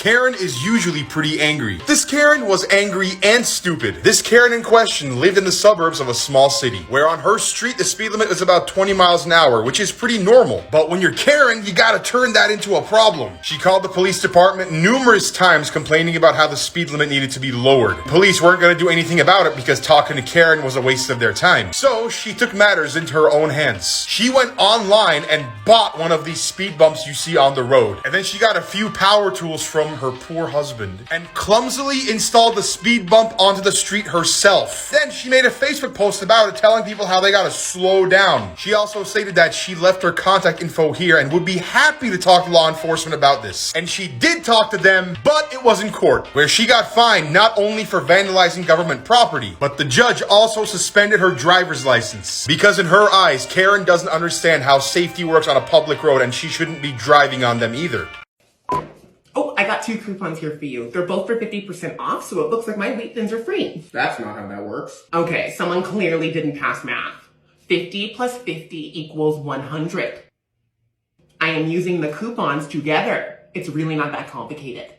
Karen is usually pretty angry. This Karen was angry and stupid. This Karen in question lived in the suburbs of a small city, where on her street the speed limit is about 20 miles an hour, which is pretty normal. But when you're Karen, you gotta turn that into a problem. She called the police department numerous times complaining about how the speed limit needed to be lowered. Police weren't gonna do anything about it because talking to Karen was a waste of their time. So she took matters into her own hands. She went online and bought one of these speed bumps you see on the road. And then she got a few power tools from her poor husband and clumsily installed the speed bump onto the street herself. Then she made a Facebook post about it telling people how they gotta slow down. She also stated that she left her contact info here and would be happy to talk to law enforcement about this. And she did talk to them, but it was in court, where she got fined not only for vandalizing government property, but the judge also suspended her driver's license. Because in her eyes, Karen doesn't understand how safety works on a public road and she shouldn't be driving on them either. Oh, I got 2 coupons here for you. They're both for 50% off, so it looks like my weight thins are free. That's not how that works. Okay, someone clearly didn't pass math. 50 plus 50 equals 100. I am using the coupons together. It's really not that complicated.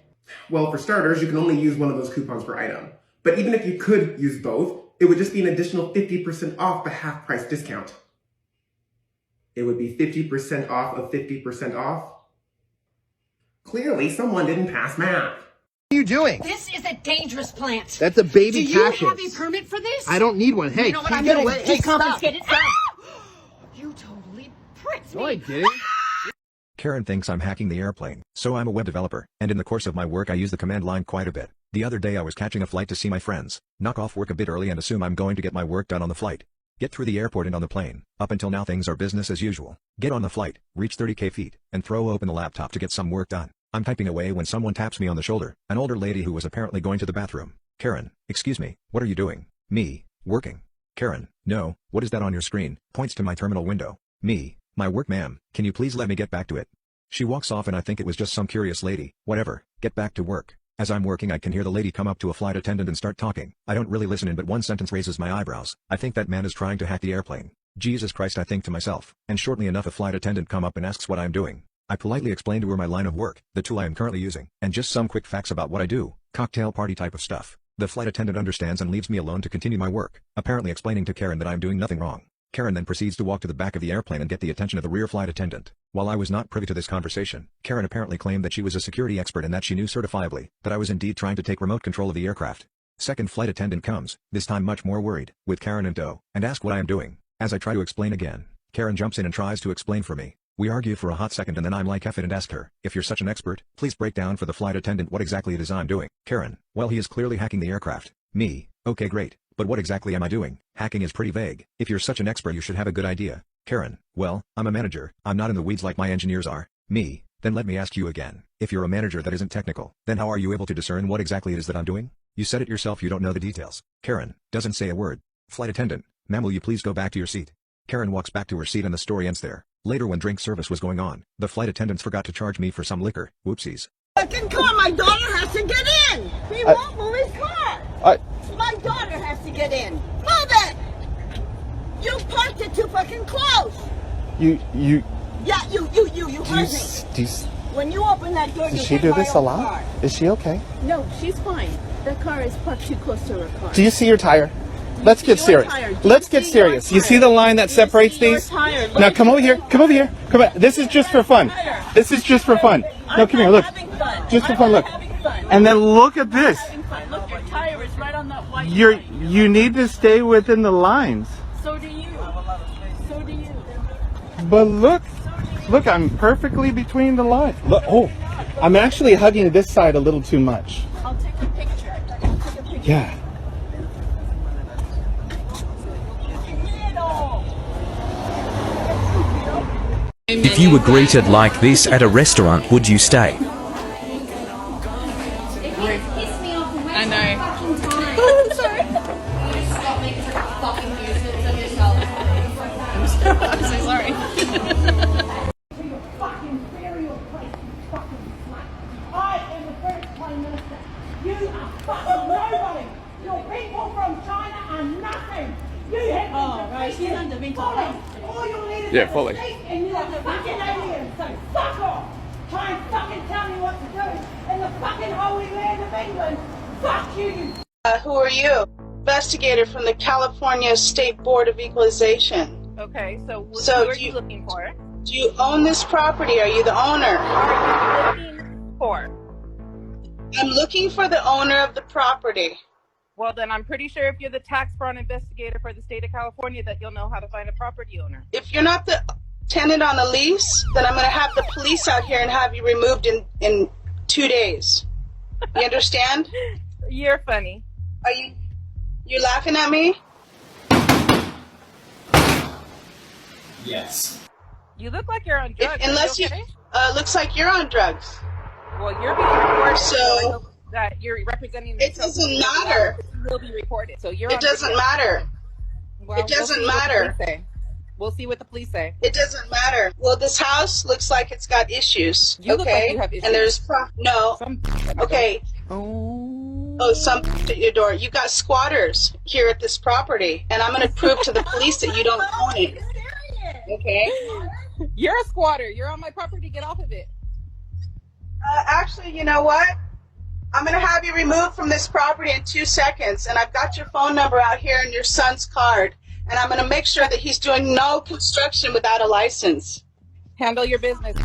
Well, for starters, you can only use one of those coupons per item. But even if you could use both, it would just be an additional 50% off the half price discount. It would be 50% off of 50% off. Clearly, someone didn't pass math. What are you doing? This is a dangerous plant. That's a baby cactus. Do you have a permit for this? I don't need one. Hey, you know what? I'm get gonna away. Hey, deconfiscate it. You totally pricked me. No, I didn't. Karen thinks I'm hacking the airplane, so I'm a web developer, and in the course of my work I use the command line quite a bit. The other day I was catching a flight to see my friends, knock off work a bit early and assume I'm going to get my work done on the flight. Get through the airport and on the plane. Up until now things are business as usual. Get on the flight, reach 30k feet, and throw open the laptop to get some work done. I'm typing away when someone taps me on the shoulder, an older lady who was apparently going to the bathroom. Karen, excuse me, what are you doing? Me, working. Karen, no, what is that on your screen? Points to my terminal window. Me, my work ma'am, can you please let me get back to it? She walks off and I think it was just some curious lady. Whatever, get back to work. As I'm working I can hear the lady come up to a flight attendant and start talking. I don't really listen in but one sentence raises my eyebrows. I think that man is trying to hack the airplane. Jesus Christ, I think to myself. And shortly enough a flight attendant come up and asks what I'm doing. I politely explain to her my line of work, the tool I am currently using, and just some quick facts about what I do, cocktail party type of stuff. The flight attendant understands and leaves me alone to continue my work, apparently explaining to Karen that I'm doing nothing wrong. Karen then proceeds to walk to the back of the airplane and get the attention of the rear flight attendant. While I was not privy to this conversation, Karen apparently claimed that she was a security expert and that she knew certifiably that I was indeed trying to take remote control of the aircraft. Second flight attendant comes, this time much more worried, with Karen in tow, and asks what I am doing. As I try to explain again, Karen jumps in and tries to explain for me. We argue for a hot second and then I'm like F it and ask her, if you're such an expert, please break down for the flight attendant what exactly it is I'm doing. Karen, well he is clearly hacking the aircraft. Me, okay great, but what exactly am I doing? Hacking is pretty vague. If you're such an expert you should have a good idea. Karen, well, I'm a manager, I'm not in the weeds like my engineers are. Me, then let me ask you again, if you're a manager that isn't technical, then how are you able to discern what exactly it is that I'm doing? You said it yourself, you don't know the details. Karen, doesn't say a word. Flight attendant, ma'am will you please go back to your seat? Karen walks back to her seat and the story ends there. Later when drink service was going on, the flight attendants forgot to charge me for some liquor. Whoopsies. Fucking car, my daughter has to get in! He won't move his car! My daughter has to get in! Move it! You parked it too fucking close! You Yeah, you heard me. When you open that door, does she do this a lot? Is she okay? No, she's fine. The car is parked too close to her car. Do you see your tire? Let's get serious. Let's get serious. You see the line that separates these? Now come over here. Come over here. Come on. This is just for fun. This is just for fun. No, come here. Look. Just for fun. Look. And then look at this. Look, your tire is right on that white line. You need to stay within the lines. So do you. So do you. But look. Look, I'm perfectly between the lines. Look. Oh, I'm actually hugging this side a little too much. I'll take a picture. Yeah. If you were greeted like this at a restaurant, would you stay? I know. I'm sorry. I'm so sorry. I am the first Prime Minister. You are fucking nobody. Your people from China are nothing. You have right. She's under me. All you need is Yeah, fully. and you're fucking aliens. So fuck off. try and fucking tell me what to do in the fucking holy land of England. Fuck you. Who are you? Investigator from the California State Board of Equalization. Okay, so who are you looking for? Do you own this property? Are you the owner? Are you looking for? I'm looking for the owner of the property. Well, then I'm pretty sure if you're the tax fraud investigator for the state of California that you'll know how to find a property owner. If you're not the tenant on the lease, then I'm going to have the police out here and have you removed in 2 days. You understand? You're funny. You're laughing at me? Yes. You look like you're on drugs. Unless you, looks like you're on drugs. Well, you're being reported, so that you're representing. It doesn't matter. You will be reported. So you're. It doesn't matter. Well, it doesn't matter. We'll see what the police say. It doesn't matter. Well, this house looks like it's got issues. You look like you have issues. And there's no. Okay. Oh, some at your door. You got squatters here at this property, and I'm going to prove to the police that you don't own it. Okay. You're a squatter. You're on my property. Get off of it. Actually, you know what? I'm going to have you removed from this property in 2 seconds, and I've got your phone number out here and your son's card, and I'm going to make sure that he's doing no construction without a license. Handle your business.